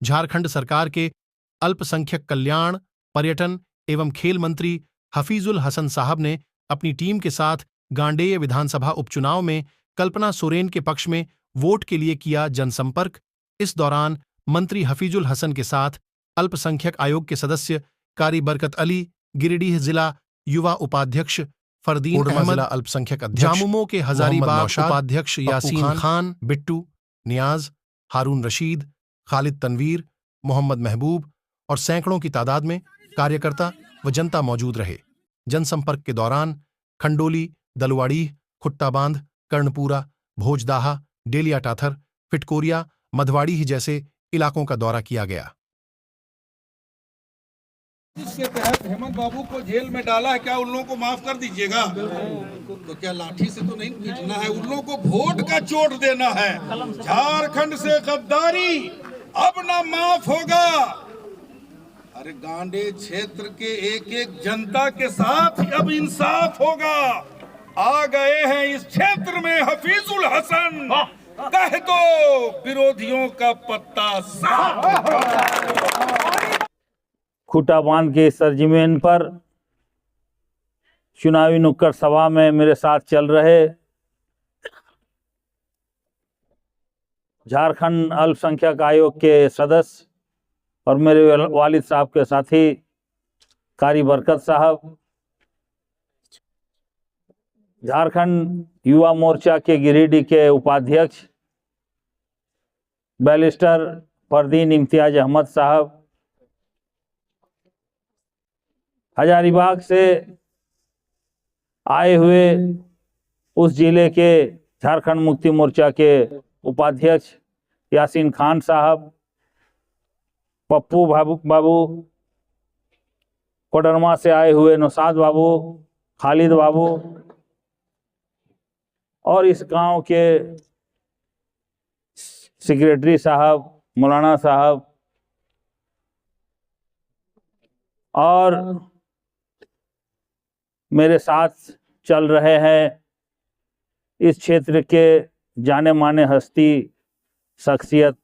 झारखंड सरकार के अल्पसंख्यक कल्याण, पर्यटन एवं खेल मंत्री हफीजुल हसन साहब ने अपनी टीम के साथ गांडेय विधानसभा उपचुनाव में कल्पना सोरेन के पक्ष में वोट के लिए किया जनसंपर्क। इस दौरान मंत्री हफीजुल हसन के साथ अल्पसंख्यक आयोग के सदस्य कारी बरकत अली, गिरिडीह जिला युवा उपाध्यक्ष फरदीन अहमद, अल्पसंख्यक अध्यक्ष जामुमो के हजारीबाग उपाध्यक्ष यासीन खान, बिट्टू, नियाज, हारून रशीद, खालिद तनवीर, मोहम्मद महबूब और सैकड़ों की तादाद में कार्यकर्ता व जनता मौजूद रहे। जनसंपर्क के दौरान खंडोली, दलवाड़ीह, खुट्टाबांध, कर्णपुरा, भोजदाहा, डेलिया टाथर, फिटकोरिया, मधवाड़ीह जैसे इलाकों का दौरा किया गया। इसके तहत हेमंत बाबू को जेल में डाला है, क्या उन लोगों को माफ कर दीजिएगा? तो क्या लाठी से तो नहीं पीटना है, उन लोगों को वोट का चोट देना है। झारखंड से गद्दारी अब ना माफ होगा। अरे गांडे क्षेत्र के एक एक जनता के साथ अब इंसाफ होगा। आ गए हैं इस क्षेत्र में हफीजुल हसन, कह दो विरोधियों का पत्ता साफ। खुट्टाबांध के सरजमीन पर चुनावी नुक्कड़ सभा में मेरे साथ चल रहे झारखंड अल्पसंख्यक आयोग के सदस्य और मेरे वालिद साहब के साथी कारी बरकत साहब, झारखंड युवा मोर्चा के गिरिडीह के उपाध्यक्ष बैरिस्टर फरदीन इम्तियाज अहमद साहब, हजारीबाग से आए हुए उस जिले के झारखंड मुक्ति मोर्चा के उपाध्यक्ष यासीन खान साहब, पप्पू बाबू, कोडरमा से आए हुए नौसाद बाबू, खालिद बाबू और इस गांव के सेक्रेटरी साहब, मौलाना साहब और मेरे साथ चल रहे हैं इस क्षेत्र के जाने माने हस्ती, शख्सियत,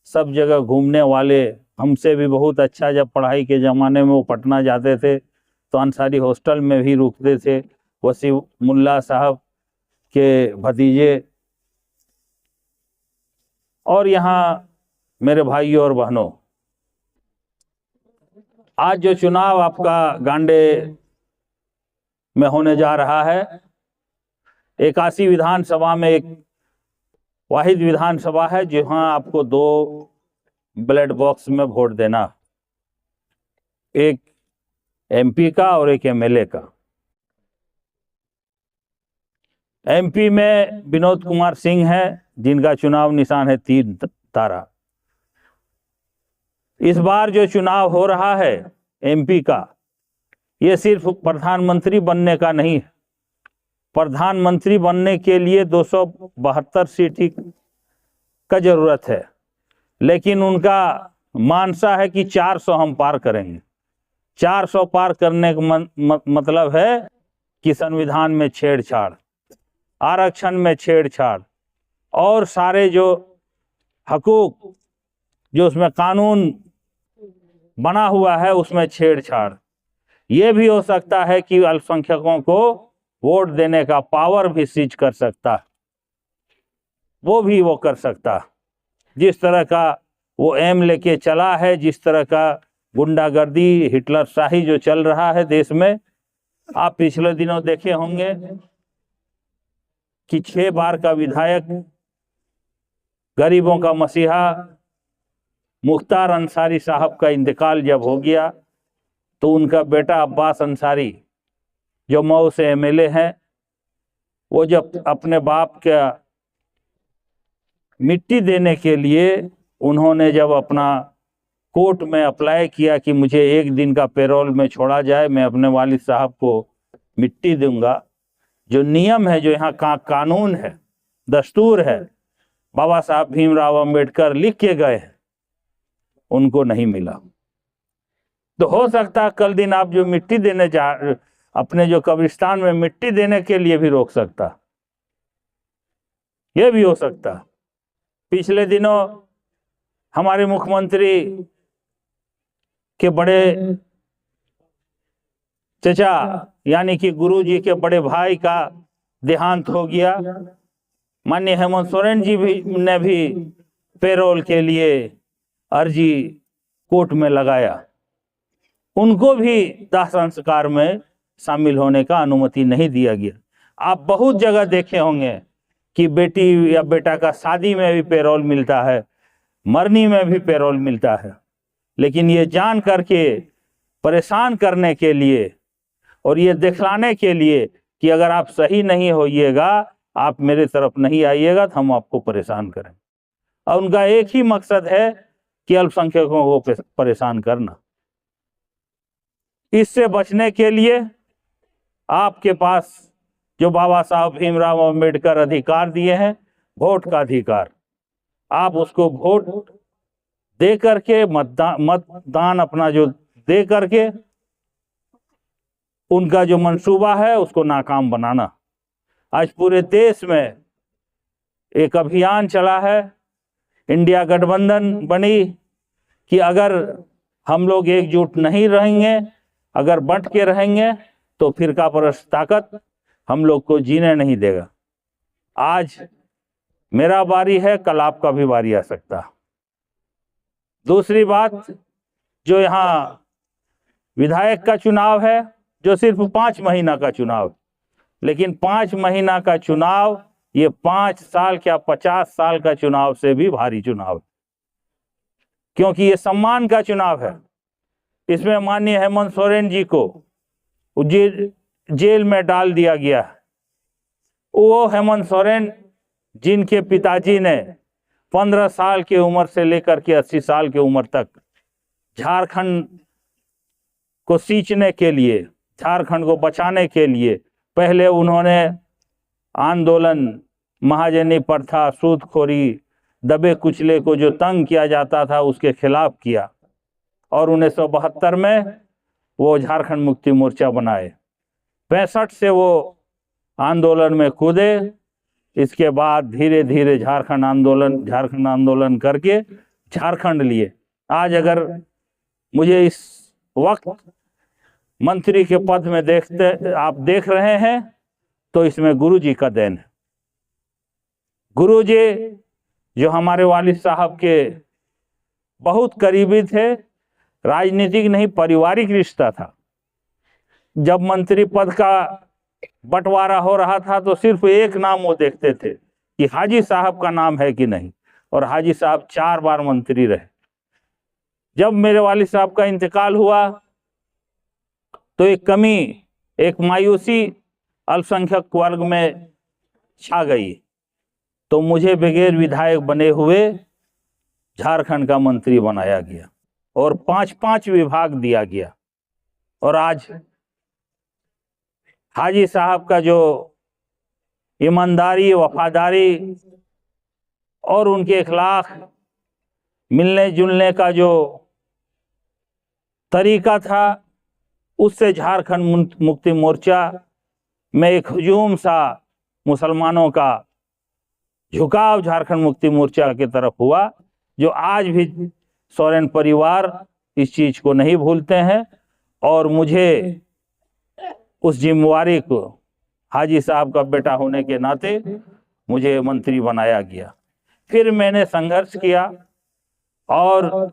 सब जगह घूमने वाले। हमसे भी बहुत अच्छा, जब पढ़ाई के ज़माने में वो पटना जाते थे तो अंसारी हॉस्टल में भी रुकते थे। वसीम मुल्ला साहब के भतीजे और यहाँ मेरे भाइयों और बहनों, आज जो चुनाव आपका गांडे में होने जा रहा है, 81 विधानसभा में एक वाहिद विधानसभा है जहां आपको 2 बैलेट बॉक्स में वोट देना, एक एमपी का और एक एमएलए का। एमपी में विनोद कुमार सिंह है जिनका चुनाव निशान है 3 तारा। इस बार जो चुनाव हो रहा है एमपी का, ये सिर्फ प्रधानमंत्री बनने का नहीं है। प्रधानमंत्री बनने के लिए 272 सीट का जरूरत है, लेकिन उनका मानसा है कि 400 हम पार करेंगे। 400 पार करने का मतलब है कि संविधान में छेड़छाड़, आरक्षण में छेड़छाड़ और सारे जो हकूक जो उसमें कानून बना हुआ है उसमें छेड़छाड़। ये भी हो सकता है कि अल्पसंख्यकों को वोट देने का पावर भी सीज कर सकता, वो कर सकता। जिस तरह का वो एम लेके चला है, जिस तरह का गुंडागर्दी, हिटलर शाही जो चल रहा है देश में, आप पिछले दिनों देखे होंगे कि 6 बार का विधायक, गरीबों का मसीहा मुख्तार अंसारी साहब का इंतकाल जब हो गया तो उनका बेटा अब्बास अंसारी जो मऊ से एमएलए हैं, वो जब अपने बाप का मिट्टी देने के लिए उन्होंने जब अपना कोर्ट में अप्लाई किया कि मुझे 1 दिन का पैरोल में छोड़ा जाए, मैं अपने वालिद साहब को मिट्टी दूंगा, जो नियम है, जो यहाँ का कानून है, दस्तूर है, बाबा साहब भीमराव अंबेडकर लिख के गए हैं, उनको नहीं मिला। तो हो सकता कल दिन आप जो मिट्टी देने अपने जो कब्रिस्तान में मिट्टी देने के लिए भी रोक सकता, ये भी हो सकता। पिछले दिनों हमारे मुख्यमंत्री के बड़े चचा यानी कि गुरुजी के बड़े भाई का देहांत हो गया। माननीय हेमंत सोरेन जी ने भी पेरोल के लिए अर्जी कोर्ट में लगाया। उनको भी दाह संस्कार में शामिल होने का अनुमति नहीं दिया गया। आप बहुत जगह देखे होंगे कि बेटी या बेटा का शादी में भी पेरोल मिलता है, मरनी में भी पेरोल मिलता है, लेकिन ये जान करके परेशान करने के लिए और ये दिखलाने के लिए कि अगर आप सही नहीं होइएगा, आप मेरे तरफ नहीं आइएगा तो हम आपको परेशान करें। और उनका एक ही मकसद है कि अल्पसंख्यकों को परेशान करना। इससे बचने के लिए आपके पास जो बाबा साहब भीमराव अम्बेडकर अधिकार दिए हैं, वोट का अधिकार, आप उसको वोट दे करके मतदान अपना जो दे करके उनका जो मंसूबा है उसको नाकाम बनाना। आज पूरे देश में एक अभियान चला है, इंडिया गठबंधन बनी कि अगर हम लोग एकजुट नहीं रहेंगे, अगर बंट के रहेंगे तो फिरका परस्त ताकत हम लोग को जीने नहीं देगा। आज मेरा बारी है, कल आपका भी बारी आ सकता। दूसरी बात, जो यहाँ विधायक का चुनाव है, जो सिर्फ 5 महीना का चुनाव, लेकिन 5 महीना का चुनाव ये 5 साल क्या 50 साल का चुनाव से भी भारी चुनाव, क्योंकि ये सम्मान का चुनाव है। इसमें माननीय हेमंत सोरेन जी को जेल में डाल दिया गया। वो हेमंत सोरेन जिनके पिताजी ने 15 साल की उम्र से लेकर के 80 साल की उम्र तक झारखंड को सींचने के लिए, झारखंड को बचाने के लिए पहले उन्होंने आंदोलन, महाजनी प्रथा, सूदखोरी, दबे कुचले को जो तंग किया जाता था उसके खिलाफ किया और 1972 में वो झारखंड मुक्ति मोर्चा बनाए। 65 से वो आंदोलन में कूदे। इसके बाद धीरे धीरे झारखंड आंदोलन करके झारखंड लिए। आज अगर मुझे इस वक्त मंत्री के पद में आप देख रहे हैं तो इसमें गुरुजी का देन है। गुरुजी जो हमारे वालिद साहब के बहुत करीबी थे, राजनीतिक नहीं पारिवारिक रिश्ता था। जब मंत्री पद का बंटवारा हो रहा था तो सिर्फ एक नाम वो देखते थे कि हाजी साहब का नाम है कि नहीं, और हाजी साहब 4 बार मंत्री रहे। जब मेरे वालिद साहब का इंतकाल हुआ तो एक कमी, एक मायूसी अल्पसंख्यक वर्ग में छा गई, तो मुझे बगैर विधायक बने हुए झारखंड का मंत्री बनाया गया और 5-5 विभाग दिया गया। और आज हाजी साहब का जो ईमानदारी, वफादारी और उनके अखलाक, मिलने जुलने का जो तरीका था, उससे झारखंड मुक्ति मोर्चा में एक हुजूम सा मुसलमानों का झुकाव झारखंड मुक्ति मोर्चा की तरफ हुआ, जो आज भी सोरेन परिवार इस चीज को नहीं भूलते हैं। और मुझे उस जिम्मेवारी को, हाजी साहब का बेटा होने के नाते मुझे मंत्री बनाया गया। फिर मैंने संघर्ष किया और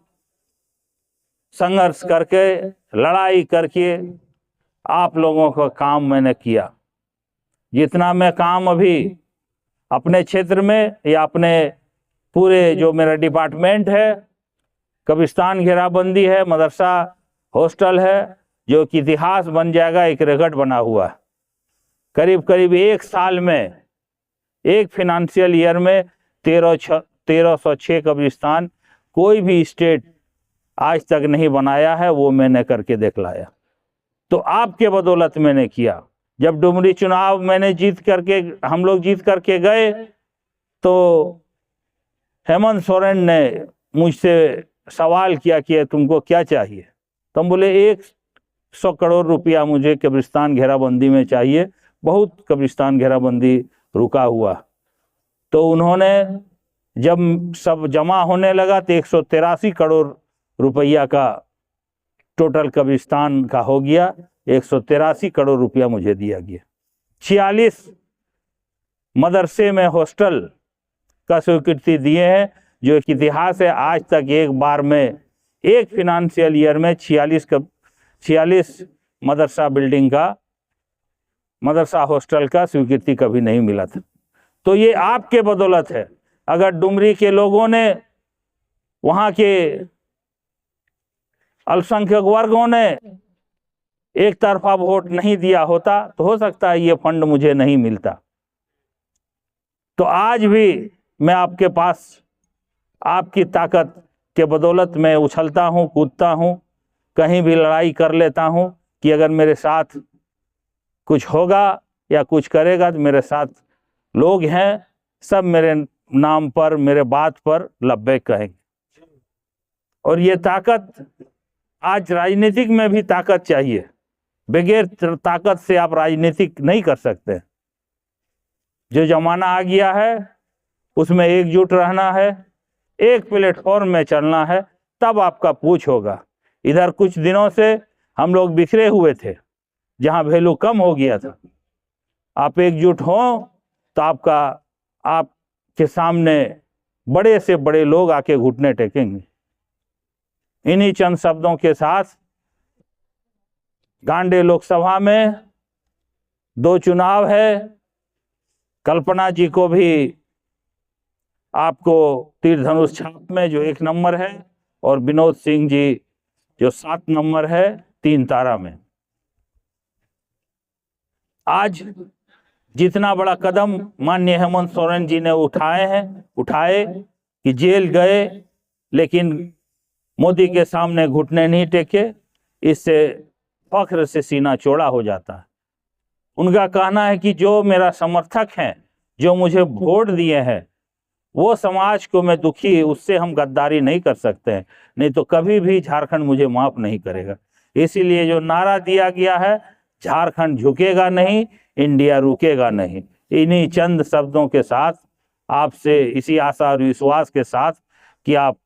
संघर्ष करके, लड़ाई करके आप लोगों का काम मैंने किया। जितना मैं काम अभी अपने क्षेत्र में या अपने पूरे जो मेरा डिपार्टमेंट है, कब्रिस्तान घेराबंदी है, मदरसा हॉस्टल है, जो कि इतिहास बन जाएगा, एक रिकॉर्ड बना हुआ है। करीब करीब 1 साल में, एक फिनेंशियल ईयर में 1306 कब्रिस्तान कोई भी स्टेट आज तक नहीं बनाया है, वो मैंने करके दिखलाया। तो आपके बदौलत मैंने किया। जब डुमरी चुनाव हम लोग जीत करके गए तो हेमंत सोरेन ने मुझसे सवाल किया कि तुमको क्या चाहिए। तो हम बोले 100 करोड़ रुपया मुझे कब्रिस्तान घेराबंदी में चाहिए, बहुत कब्रिस्तान घेराबंदी रुका हुआ। तो उन्होंने जब सब जमा होने लगा तो 183 करोड़ रुपया का टोटल कब्रिस्तान का हो गया। 183 करोड़ रुपया मुझे दिया गया। 46 मदरसे में हॉस्टल का स्वीकृति दिए हैं, जो एक इतिहास है। आज तक एक बार में एक फिनेंशियल ईयर में 46 मदरसा बिल्डिंग का, मदरसा हॉस्टल का स्वीकृति कभी नहीं मिला था। तो ये आपके बदौलत है। अगर डुमरी के लोगों ने, वहाँ के अल्पसंख्यक वर्गों ने एक तरफा वोट नहीं दिया होता तो हो सकता है ये फंड मुझे नहीं मिलता। तो आज भी मैं आपके पास, आपकी ताकत के बदौलत मैं उछलता हूँ, कूदता हूँ, कहीं भी लड़ाई कर लेता हूँ कि अगर मेरे साथ कुछ होगा या कुछ करेगा तो मेरे साथ लोग हैं, सब मेरे नाम पर, मेरे बात पर लब्बैक कहेंगे। और ये ताकत, आज राजनीतिक में भी ताकत चाहिए। बगैर ताकत से आप राजनीतिक नहीं कर सकते। जो जमाना आ गया है उसमें एकजुट रहना है, एक प्लेटफॉर्म में चलना है, तब आपका पूछ होगा। इधर कुछ दिनों से हम लोग बिखरे हुए थे, जहां वैल्यू कम हो गया था। आप एकजुट हो तो आपके सामने बड़े से बड़े लोग आके घुटने टेकेंगे। इन्हीं चंद शब्दों के साथ गांडे लोकसभा में 2 चुनाव है। कल्पना जी को भी आपको तीर धनुष छाप में जो 1 नंबर है, और विनोद सिंह जी जो 7 नंबर है 3 तारा में। आज जितना बड़ा कदम माननीय हेमंत सोरेन जी ने उठाए कि जेल गए लेकिन मोदी के सामने घुटने नहीं टेके, इससे फख्र से सीना चौड़ा हो जाता है। उनका कहना है कि जो मेरा समर्थक हैं, जो मुझे वोट दिए हैं, वो समाज को मैं दुखी, उससे हम गद्दारी नहीं कर सकते हैं, नहीं तो कभी भी झारखंड मुझे माफ नहीं करेगा। इसीलिए जो नारा दिया गया है, झारखंड झुकेगा नहीं, इंडिया रुकेगा नहीं। इन्हीं चंद शब्दों के साथ आपसे इसी आशा और विश्वास के साथ कि आप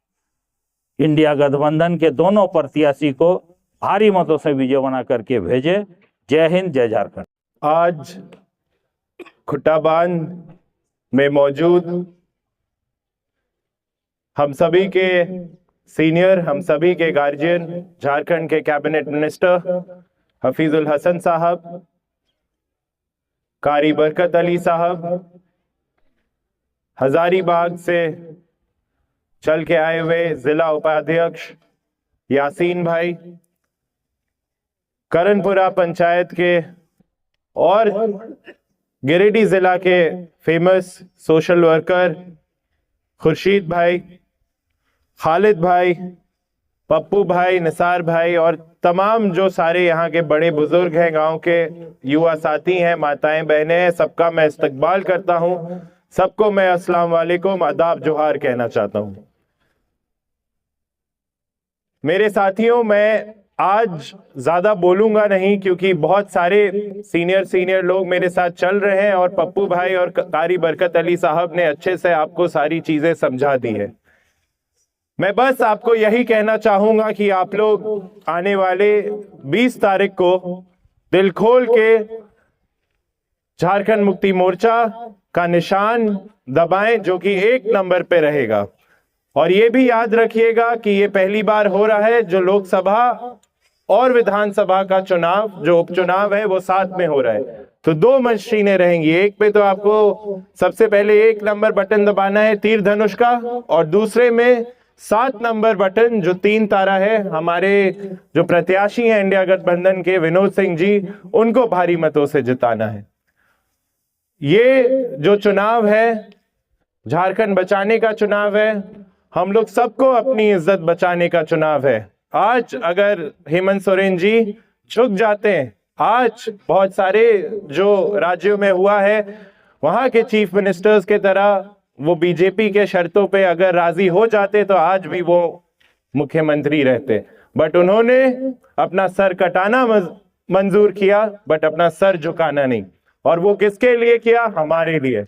इंडिया गठबंधन के दोनों प्रत्याशी को भारी मतों से विजय बना करके भेजे। जय हिंद, जय झारखंड। आज खुट्टाबांध में मौजूद हम सभी के सीनियर, हम सभी के गार्जियन, झारखंड के कैबिनेट मिनिस्टर हफीजुल हसन साहब, कारी बरकत अली साहब, हजारीबाग से चल के आए हुए जिला उपाध्यक्ष यासीन भाई, करनपुरा पंचायत के और गिरिडीह जिला के फेमस सोशल वर्कर खुर्शीद भाई, खालिद भाई, पप्पू भाई, निसार भाई और तमाम जो सारे यहाँ के बड़े बुजुर्ग हैं, गांव के युवा साथी हैं, माताएं बहनें हैं, सबका मैं इस्तकबाल करता हूं। सबको मैं अस्सलाम वालेकुम, आदाब, जोहार कहना चाहता हूं। मेरे साथियों, मैं आज ज्यादा बोलूंगा नहीं क्योंकि बहुत सारे सीनियर लोग मेरे साथ चल रहे हैं और पप्पू भाई और कारी बरकत अली साहब ने अच्छे से आपको सारी चीजें समझा दी है। मैं बस आपको यही कहना चाहूंगा कि आप लोग आने वाले 20 तारीख को दिल खोल के झारखंड मुक्ति मोर्चा का निशान दबाएं, जो कि 1 नंबर पे रहेगा। और ये भी याद रखिएगा कि ये पहली बार हो रहा है जो लोकसभा और विधानसभा का चुनाव, जो उपचुनाव है, वो साथ में हो रहा है। तो 2 मशीनें रहेंगी। एक पे तो आपको सबसे पहले 1 नंबर बटन दबाना है तीर धनुष का, और दूसरे में 7 नंबर बटन जो 3 तारा है, हमारे जो प्रत्याशी हैं इंडिया गठबंधन के विनोद सिंह जी, उनको भारी मतों से जिताना है। ये जो चुनाव है झारखंड बचाने का चुनाव है, हम लोग सबको अपनी इज्जत बचाने का चुनाव है। आज अगर हेमंत सोरेन जी झुक जाते हैं, आज बहुत सारे जो राज्यों में हुआ है वहां के चीफ मिनिस्टर्स के तरह वो बीजेपी के शर्तों पे अगर राजी हो जाते तो आज भी वो मुख्यमंत्री रहते। बट उन्होंने अपना सर कटाना मंजूर किया, बट अपना सर झुकाना नहीं। और वो किसके लिए किया? हमारे लिए।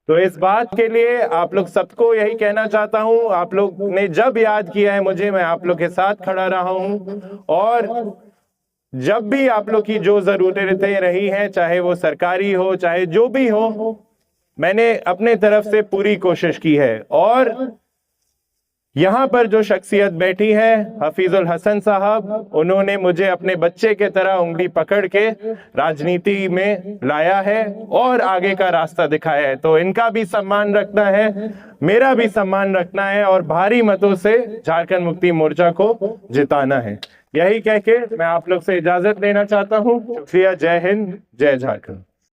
तो इस बात के लिए आप लोग सबको यही कहना चाहता हूं, आप लोग ने जब याद किया है मुझे, मैं आप लोग के साथ खड़ा रहा हूं, और जब भी आप लोग की जो जरूरतें रही हैं, चाहे वो सरकारी हो चाहे जो भी हो, मैंने अपने तरफ से पूरी कोशिश की है। और यहाँ पर जो शख्सियत बैठी है, हफीजुल हसन साहब, उन्होंने मुझे अपने बच्चे के तरह उंगली पकड़ के राजनीति में लाया है और आगे का रास्ता दिखाया है। तो इनका भी सम्मान रखना है, मेरा भी सम्मान रखना है और भारी मतों से झारखंड मुक्ति मोर्चा को जिताना है। यही कह के मैं आप लोग से इजाजत लेना चाहता हूँ। शुक्रिया। जय हिंद, जय झारखंड।